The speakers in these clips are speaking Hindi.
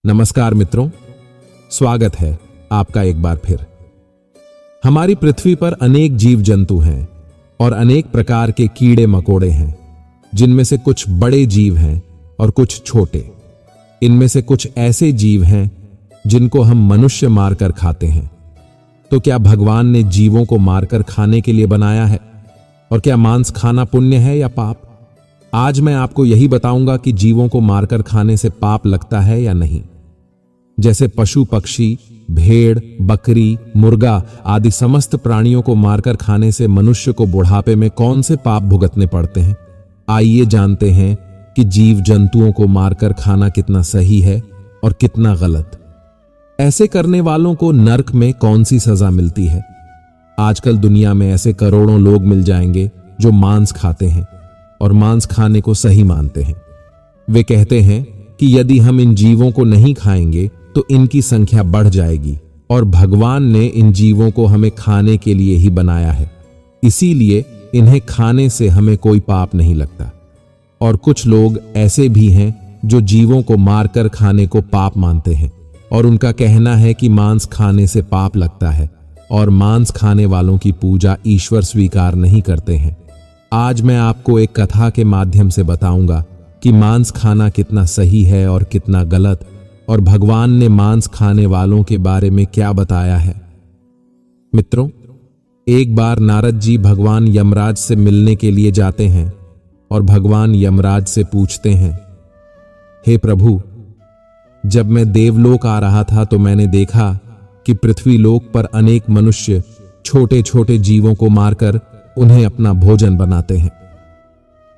नमस्कार मित्रों, स्वागत है आपका एक बार फिर। हमारी पृथ्वी पर अनेक जीव जंतु हैं और अनेक प्रकार के कीड़े मकोड़े हैं, जिनमें से कुछ बड़े जीव हैं और कुछ छोटे। इनमें से कुछ ऐसे जीव हैं जिनको हम मनुष्य मारकर खाते हैं। तो क्या भगवान ने जीवों को मारकर खाने के लिए बनाया है? और क्या मांस खाना पुण्य है या पाप? आज मैं आपको यही बताऊंगा कि जीवों को मारकर खाने से पाप लगता है या नहीं। जैसे पशु पक्षी, भेड़, बकरी, मुर्गा आदि समस्त प्राणियों को मारकर खाने से मनुष्य को बुढ़ापे में कौन से पाप भुगतने पड़ते हैं। आइए जानते हैं कि जीव जंतुओं को मारकर खाना कितना सही है और कितना गलत। ऐसे करने वालों को नरक में कौन सी सजा मिलती है। आजकल दुनिया में ऐसे करोड़ों लोग मिल जाएंगे जो मांस खाते हैं और मांस खाने को सही मानते हैं। वे कहते हैं कि यदि हम इन जीवों को नहीं खाएंगे तो इनकी संख्या बढ़ जाएगी और भगवान ने इन जीवों को हमें खाने के लिए ही बनाया है, इसीलिए इन्हें खाने से हमें कोई पाप नहीं लगता। और कुछ लोग ऐसे भी हैं जो जीवों को मारकर खाने को पाप मानते हैं और उनका कहना है कि मांस खाने से पाप लगता है और मांस खाने वालों की पूजा ईश्वर स्वीकार नहीं करते हैं। आज मैं आपको एक कथा के माध्यम से बताऊंगा कि मांस खाना कितना सही है और कितना गलत, और भगवान ने मांस खाने वालों के बारे में क्या बताया है। मित्रों, एक बार नारद जी भगवान यमराज से मिलने के लिए जाते हैं और भगवान यमराज से पूछते हैं, हे प्रभु, जब मैं देवलोक आ रहा था तो मैंने देखा कि पृथ्वी लोक पर अनेक मनुष्य छोटे छोटे जीवों को मारकर उन्हें अपना भोजन बनाते हैं।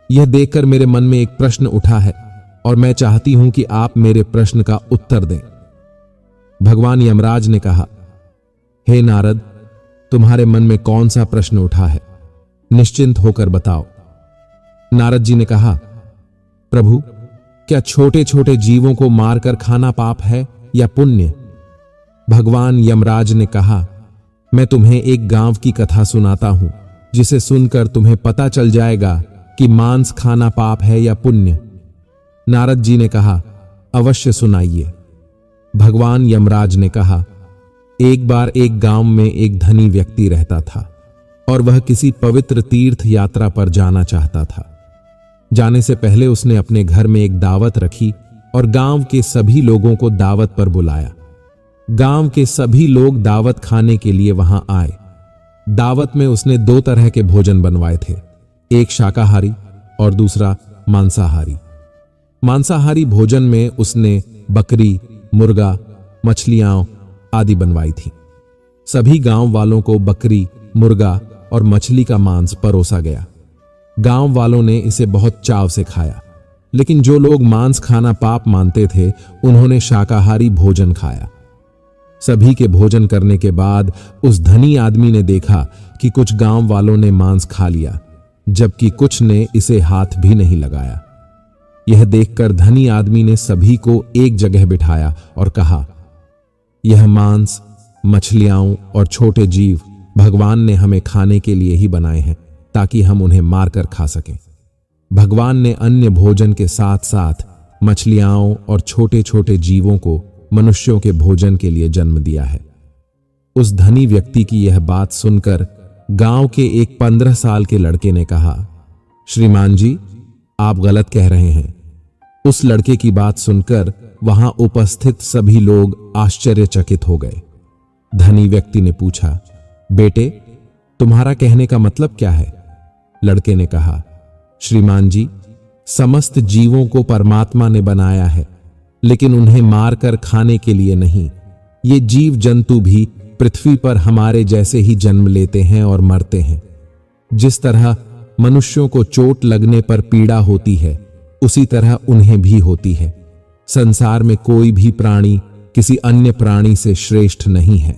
यह देखकर मेरे मन में एक प्रश्न उठा है और मैं चाहती हूं कि आप मेरे प्रश्न का उत्तर दें। भगवान यमराज ने कहा, हे नारद, तुम्हारे मन में कौन सा प्रश्न उठा है? निश्चिंत होकर बताओ। नारद जी ने कहा, प्रभु, क्या छोटे छोटे जीवों को मारकर खाना पाप है या पुण्य? भगवान यमराज ने कहा, मैं तुम्हें एक गांव की कथा सुनाता हूं, जिसे सुनकर तुम्हें पता चल जाएगा कि मांस खाना पाप है या पुण्य। नारद जी ने कहा, अवश्य सुनाइए। भगवान यमराज ने कहा, एक बार एक गांव में एक धनी व्यक्ति रहता था और वह किसी पवित्र तीर्थ यात्रा पर जाना चाहता था। जाने से पहले उसने अपने घर में एक दावत रखी और गांव के सभी लोगों को दावत पर बुलाया। गांव के सभी लोग दावत खाने के लिए वहां आए। दावत में उसने दो तरह के भोजन बनवाए थे, एक शाकाहारी और दूसरा मांसाहारी। मांसाहारी भोजन में उसने बकरी, मुर्गा, मछलियां आदि बनवाई थी। सभी गांव वालों को बकरी, मुर्गा और मछली का मांस परोसा गया। गांव वालों ने इसे बहुत चाव से खाया, लेकिन जो लोग मांस खाना पाप मानते थे उन्होंने शाकाहारी भोजन खाया। सभी के भोजन करने के बाद उस धनी आदमी ने देखा कि कुछ गांव वालों ने मांस खा लिया, जबकि कुछ ने इसे हाथ भी नहीं लगाया। यह देखकर धनी आदमी ने सभी को एक जगह बिठाया और कहा, यह मांस, मछलियां और छोटे जीव भगवान ने हमें खाने के लिए ही बनाए हैं, ताकि हम उन्हें मारकर खा सकें। भगवान ने अन्य भोजन के साथ साथ मछलियां और छोटे छोटे जीवों को मनुष्यों के भोजन के लिए जन्म दिया है। उस धनी व्यक्ति की यह बात सुनकर गांव के एक 15 साल के लड़के ने कहा, श्रीमान जी, आप गलत कह रहे हैं। उस लड़के की बात सुनकर वहां उपस्थित सभी लोग आश्चर्यचकित हो गए। धनी व्यक्ति ने पूछा, बेटे, तुम्हारा कहने का मतलब क्या है? लड़के ने कहा, श्रीमान जी, समस्त जीवों को परमात्मा ने बनाया है, लेकिन उन्हें मारकर खाने के लिए नहीं। ये जीव जंतु भी पृथ्वी पर हमारे जैसे ही जन्म लेते हैं और मरते हैं। जिस तरह मनुष्यों को चोट लगने पर पीड़ा होती है, उसी तरह उन्हें भी होती है। संसार में कोई भी प्राणी किसी अन्य प्राणी से श्रेष्ठ नहीं है।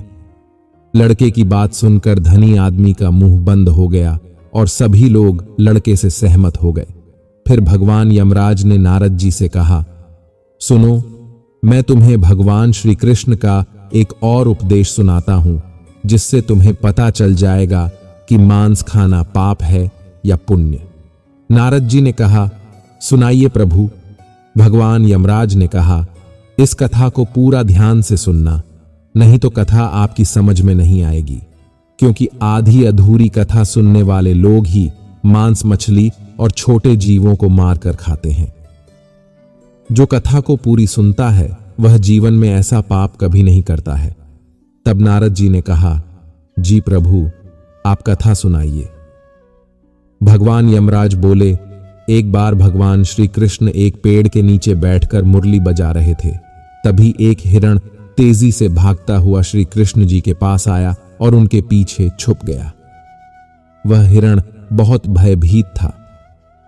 लड़के की बात सुनकर धनी आदमी का मुंह बंद हो गया और सभी लोग लड़के से सहमत हो गए। फिर भगवान यमराज ने नारद जी से कहा, सुनो, मैं तुम्हें भगवान श्री कृष्ण का एक और उपदेश सुनाता हूं, जिससे तुम्हें पता चल जाएगा कि मांस खाना पाप है या पुण्य। नारद जी ने कहा, सुनाइए प्रभु। भगवान यमराज ने कहा, इस कथा को पूरा ध्यान से सुनना, नहीं तो कथा आपकी समझ में नहीं आएगी, क्योंकि आधी अधूरी कथा सुनने वाले लोग ही मांस मछली और छोटे जीवों को मारकर खाते हैं। जो कथा को पूरी सुनता है वह जीवन में ऐसा पाप कभी नहीं करता है। तब नारद जी ने कहा, जी प्रभु, आप कथा सुनाइए। भगवान यमराज बोले, एक बार भगवान श्री कृष्ण एक पेड़ के नीचे बैठकर मुरली बजा रहे थे। तभी एक हिरण तेजी से भागता हुआ श्री कृष्ण जी के पास आया और उनके पीछे छुप गया। वह हिरण बहुत भयभीत था।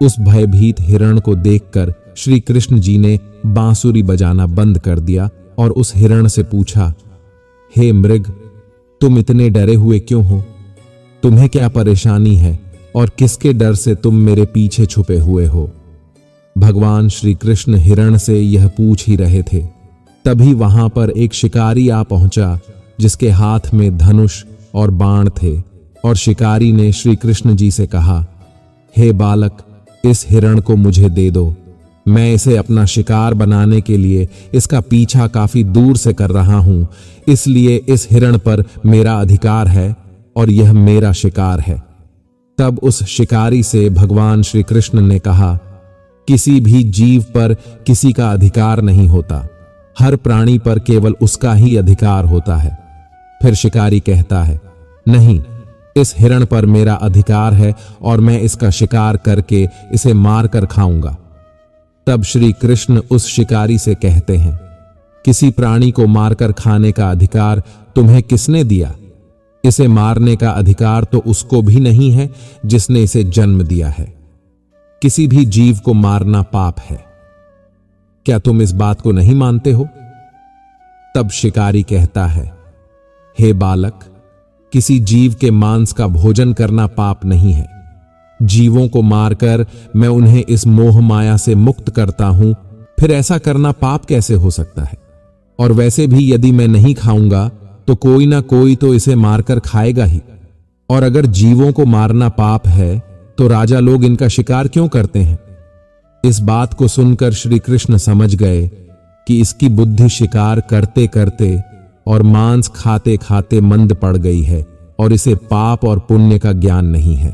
उस भयभीत हिरण को देखकर श्री कृष्ण जी ने बांसुरी बजाना बंद कर दिया और उस हिरण से पूछा, हे मृग, तुम इतने डरे हुए क्यों हो? तुम्हें क्या परेशानी है और किसके डर से तुम मेरे पीछे छुपे हुए हो? भगवान श्री कृष्ण हिरण से यह पूछ ही रहे थे। तभी वहां पर एक शिकारी आ पहुंचा जिसके हाथ में धनुष और बाण थे, और शिकारी ने श्री कृष्ण जी से कहा, हे बालक, इस हिरण को मुझे दे दो। मैं इसे अपना शिकार बनाने के लिए इसका पीछा काफी दूर से कर रहा हूं, इसलिए इस हिरण पर मेरा अधिकार है और यह मेरा शिकार है। तब उस शिकारी से भगवान श्री कृष्ण ने कहा, किसी भी जीव पर किसी का अधिकार नहीं होता, हर प्राणी पर केवल उसका ही अधिकार होता है। फिर शिकारी कहता है, नहीं, इस हिरण पर मेरा अधिकार है और मैं इसका शिकार करके इसे मारकर खाऊंगा। तब श्री कृष्ण उस शिकारी से कहते हैं, किसी प्राणी को मारकर खाने का अधिकार तुम्हें किसने दिया? इसे मारने का अधिकार तो उसको भी नहीं है जिसने इसे जन्म दिया है। किसी भी जीव को मारना पाप है। क्या तुम इस बात को नहीं मानते हो? तब शिकारी कहता है, हे बालक, किसी जीव के मांस का भोजन करना पाप नहीं है। जीवों को मारकर मैं उन्हें इस मोह माया से मुक्त करता हूं, फिर ऐसा करना पाप कैसे हो सकता है? और वैसे भी यदि मैं नहीं खाऊंगा तो कोई ना कोई तो इसे मारकर खाएगा ही। और अगर जीवों को मारना पाप है तो राजा लोग इनका शिकार क्यों करते हैं? इस बात को सुनकर श्री कृष्ण समझ गए कि इसकी बुद्धि शिकार करते करते और मांस खाते खाते मंद पड़ गई है और इसे पाप और पुण्य का ज्ञान नहीं है।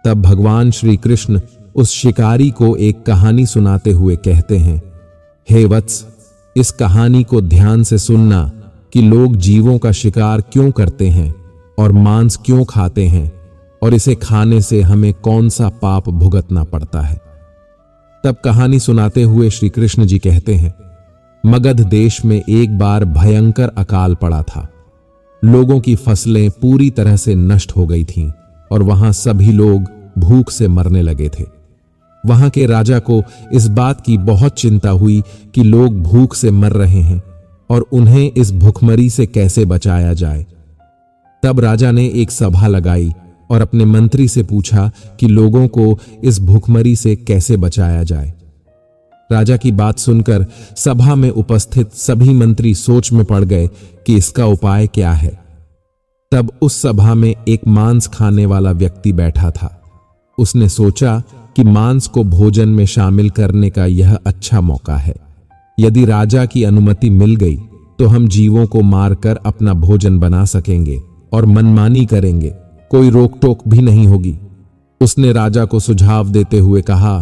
तब भगवान श्री कृष्ण उस शिकारी को एक कहानी सुनाते हुए कहते हैं, हे वत्स, इस कहानी को ध्यान से सुनना कि लोग जीवों का शिकार क्यों करते हैं और मांस क्यों खाते हैं और इसे खाने से हमें कौन सा पाप भुगतना पड़ता है। तब कहानी सुनाते हुए श्री कृष्ण जी कहते हैं, मगध देश में एक बार भयंकर अकाल पड़ा था। लोगों की फसलें पूरी तरह से नष्ट हो गई थीं और वहां सभी लोग भूख से मरने लगे थे। वहां के राजा को इस बात की बहुत चिंता हुई कि लोग भूख से मर रहे हैं और उन्हें इस भूखमरी से कैसे बचाया जाए। तब राजा ने एक सभा लगाई और अपने मंत्री से पूछा कि लोगों को इस भूखमरी से कैसे बचाया जाए। राजा की बात सुनकर सभा में उपस्थित सभी मंत्री सोच में पड़ गए कि इसका उपाय क्या है। तब उस सभा में एक मांस खाने वाला व्यक्ति बैठा था। उसने सोचा कि मांस को भोजन में शामिल करने का यह अच्छा मौका है। यदि राजा की अनुमति मिल गई तो हम जीवों को मारकर अपना भोजन बना सकेंगे और मनमानी करेंगे, कोई रोक टोक भी नहीं होगी। उसने राजा को सुझाव देते हुए कहा,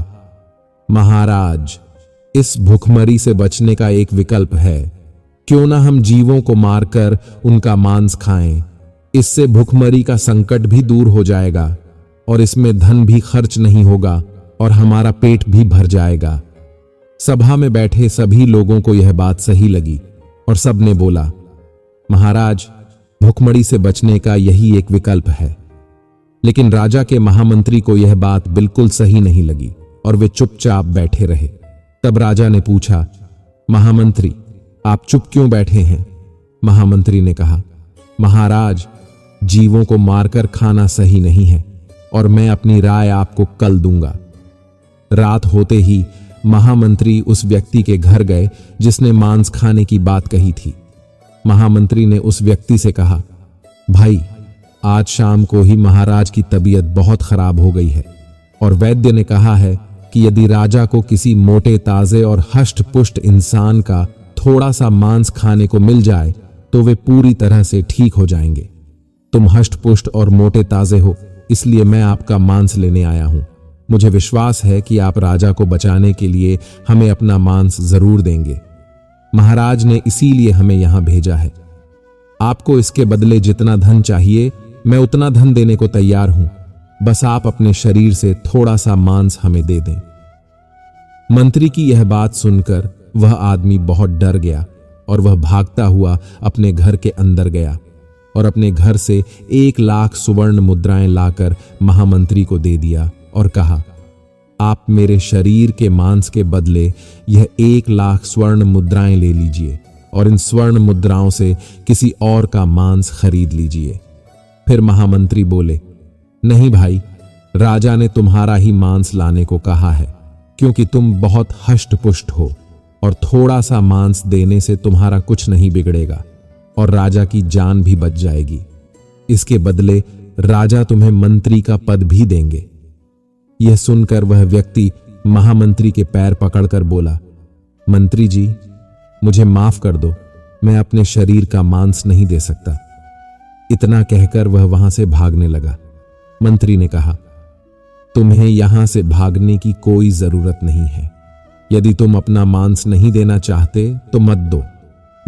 महाराज, इस भूखमरी से बचने का एक विकल्प है। क्यों ना हम जीवों को मारकर उनका मांस खाएं। इससे भूखमरी का संकट भी दूर हो जाएगा और इसमें धन भी खर्च नहीं होगा और हमारा पेट भी भर जाएगा। सभा में बैठे सभी लोगों को यह बात सही लगी और सबने बोला, महाराज, भूखमरी से बचने का यही एक विकल्प है। लेकिन राजा के महामंत्री को यह बात बिल्कुल सही नहीं लगी और वे चुपचाप बैठे रहे। तब राजा ने पूछा, महामंत्री, आप चुप क्यों बैठे हैं? महामंत्री ने कहा, महाराज, जीवों को मारकर खाना सही नहीं है और मैं अपनी राय आपको कल दूंगा। रात होते ही महामंत्री उस व्यक्ति के घर गए जिसने मांस खाने की बात कही थी। महामंत्री ने उस व्यक्ति से कहा, भाई, आज शाम को ही महाराज की तबीयत बहुत खराब हो गई है और वैद्य ने कहा है कि यदि राजा को किसी मोटे ताजे और हष्ट पुष्ट इंसान का थोड़ा सा मांस खाने को मिल जाए तो वे पूरी तरह से ठीक हो जाएंगे। तुम हष्ट-पुष्ट और मोटे ताजे हो, इसलिए मैं आपका मांस लेने आया हूं। मुझे विश्वास है कि आप राजा को बचाने के लिए हमें अपना मांस जरूर देंगे। महाराज ने इसीलिए हमें यहां भेजा है। आपको इसके बदले जितना धन चाहिए मैं उतना धन देने को तैयार हूं, बस आप अपने शरीर से थोड़ा सा मांस हमें दे दें। मंत्री की यह बात सुनकर वह आदमी बहुत डर गया और वह भागता हुआ अपने घर के अंदर गया और अपने घर से 1,00,000 सुवर्ण मुद्राएं लाकर महामंत्री को दे दिया और कहा, आप मेरे शरीर के मांस के बदले यह 1,00,000 स्वर्ण मुद्राएं ले लीजिए और इन स्वर्ण मुद्राओं से किसी और का मांस खरीद लीजिए। फिर महामंत्री बोले, नहीं भाई, राजा ने तुम्हारा ही मांस लाने को कहा है, क्योंकि तुम बहुत हष्ट-पुष्ट हो और थोड़ा सा मांस देने से तुम्हारा कुछ नहीं बिगड़ेगा और राजा की जान भी बच जाएगी। इसके बदले राजा तुम्हें मंत्री का पद भी देंगे। यह सुनकर वह व्यक्ति महामंत्री के पैर पकड़कर बोला, मंत्री जी, मुझे माफ कर दो, मैं अपने शरीर का मांस नहीं दे सकता। इतना कहकर वह वहां से भागने लगा। मंत्री ने कहा, तुम्हें यहां से भागने की कोई जरूरत नहीं है। यदि तुम अपना मांस नहीं देना चाहते तो मत दो,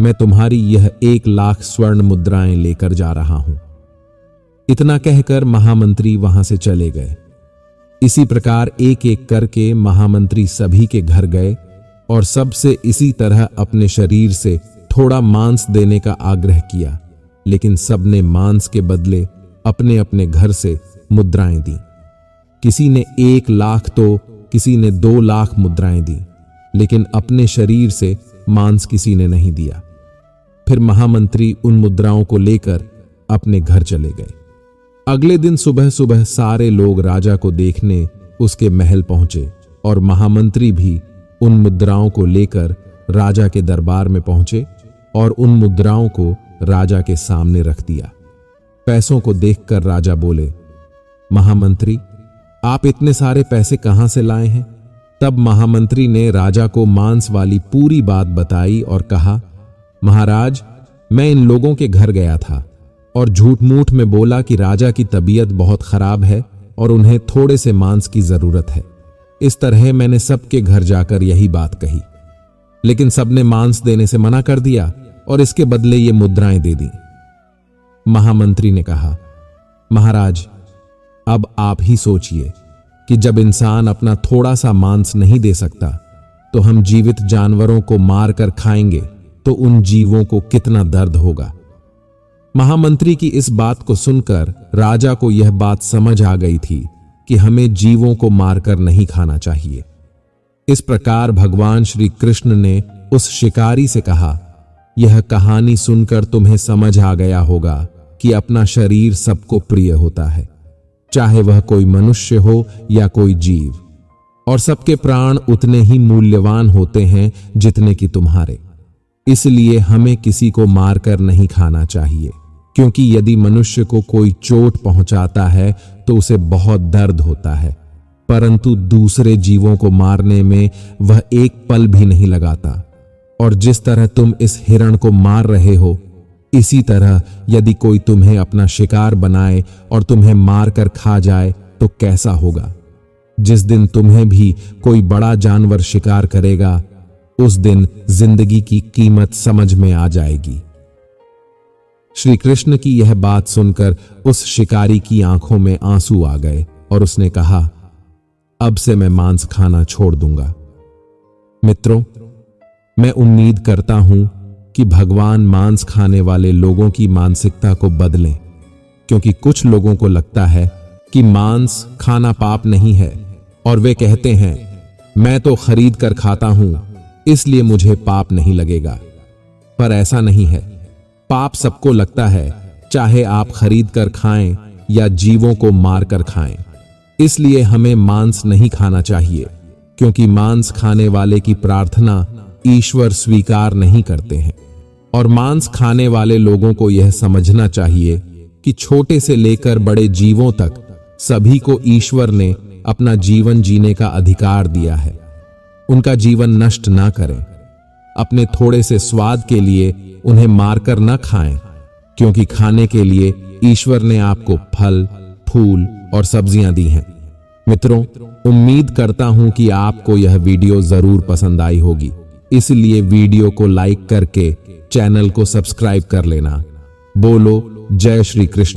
मैं तुम्हारी यह 1,00,000 स्वर्ण मुद्राएं लेकर जा रहा हूं। इतना कहकर महामंत्री वहां से चले गए। इसी प्रकार एक एक करके महामंत्री सभी के घर गए और सबसे इसी तरह अपने शरीर से थोड़ा मांस देने का आग्रह किया, लेकिन सबने मांस के बदले अपने अपने घर से मुद्राएं दी। किसी ने 1,00,000 तो किसी ने 2,00,000 मुद्राएं दी, लेकिन अपने शरीर से मांस किसी ने नहीं दिया। फिर महामंत्री उन मुद्राओं को लेकर अपने घर चले गए। अगले दिन सुबह सुबह सारे लोग राजा को देखने उसके महल पहुंचे और महामंत्री भी उन मुद्राओं को लेकर राजा के दरबार में पहुंचे और उन मुद्राओं को राजा के सामने रख दिया। पैसों को देखकर राजा बोले, महामंत्री, आप इतने सारे पैसे कहां से लाए हैं? तब महामंत्री ने राजा को मांस वाली पूरी बात बताई और कहा, महाराज, मैं इन लोगों के घर गया था और झूठ मूठ में बोला कि राजा की तबीयत बहुत खराब है और उन्हें थोड़े से मांस की जरूरत है। इस तरह मैंने सबके घर जाकर यही बात कही, लेकिन सबने मांस देने से मना कर दिया और इसके बदले ये मुद्राएं दे दी। महामंत्री ने कहा, महाराज, अब आप ही सोचिए कि जब इंसान अपना थोड़ा सा मांस नहीं दे सकता तो हम जीवित जानवरों को मारकर खाएंगे तो उन जीवों को कितना दर्द होगा। महामंत्री की इस बात को सुनकर राजा को यह बात समझ आ गई थी कि हमें जीवों को मारकर नहीं खाना चाहिए। इस प्रकार भगवान श्री कृष्ण ने उस शिकारी से कहा, यह कहानी सुनकर तुम्हें समझ आ गया होगा कि अपना शरीर सबको प्रिय होता है, चाहे वह कोई मनुष्य हो या कोई जीव, और सबके प्राण उतने ही मूल्यवान होते हैं जितने कि तुम्हारे। इसलिए हमें किसी को मारकर नहीं खाना चाहिए, क्योंकि यदि मनुष्य को कोई चोट पहुंचाता है तो उसे बहुत दर्द होता है, परंतु दूसरे जीवों को मारने में वह एक पल भी नहीं लगाता। और जिस तरह तुम इस हिरण को मार रहे हो, इसी तरह यदि कोई तुम्हें अपना शिकार बनाए और तुम्हें मारकर खा जाए तो कैसा होगा। जिस दिन तुम्हें भी कोई बड़ा जानवर शिकार करेगा, उस दिन जिंदगी की कीमत समझ में आ जाएगी। श्री कृष्ण की यह बात सुनकर उस शिकारी की आंखों में आंसू आ गए और उसने कहा, अब से मैं मांस खाना छोड़ दूंगा। मित्रों, मैं उम्मीद करता हूं कि भगवान मांस खाने वाले लोगों की मानसिकता को बदलें, क्योंकि कुछ लोगों को लगता है कि मांस खाना पाप नहीं है और वे कहते हैं, मैं तो खरीद कर खाता हूं इसलिए मुझे पाप नहीं लगेगा। पर ऐसा नहीं है। पाप सबको लगता है, चाहे आप खरीद कर खाएं या जीवों को मार कर खाएं। इसलिए हमें मांस नहीं खाना चाहिए, क्योंकि मांस खाने वाले की प्रार्थना ईश्वर स्वीकार नहीं करते हैं। और मांस खाने वाले लोगों को यह समझना चाहिए कि छोटे से लेकर बड़े जीवों तक सभी को ईश्वर ने अपना जीवन जीने का अधिकार दिया है। उनका जीवन नष्ट ना करें। अपने थोड़े से स्वाद के लिए उन्हें मारकर न खाएं, क्योंकि खाने के लिए ईश्वर ने आपको फल, फूल और सब्जियां दी हैं। मित्रों, उम्मीद करता हूं कि आपको यह वीडियो जरूर पसंद आई होगी, इसलिए वीडियो को लाइक करके चैनल को सब्सक्राइब कर लेना। बोलो जय श्री कृष्ण।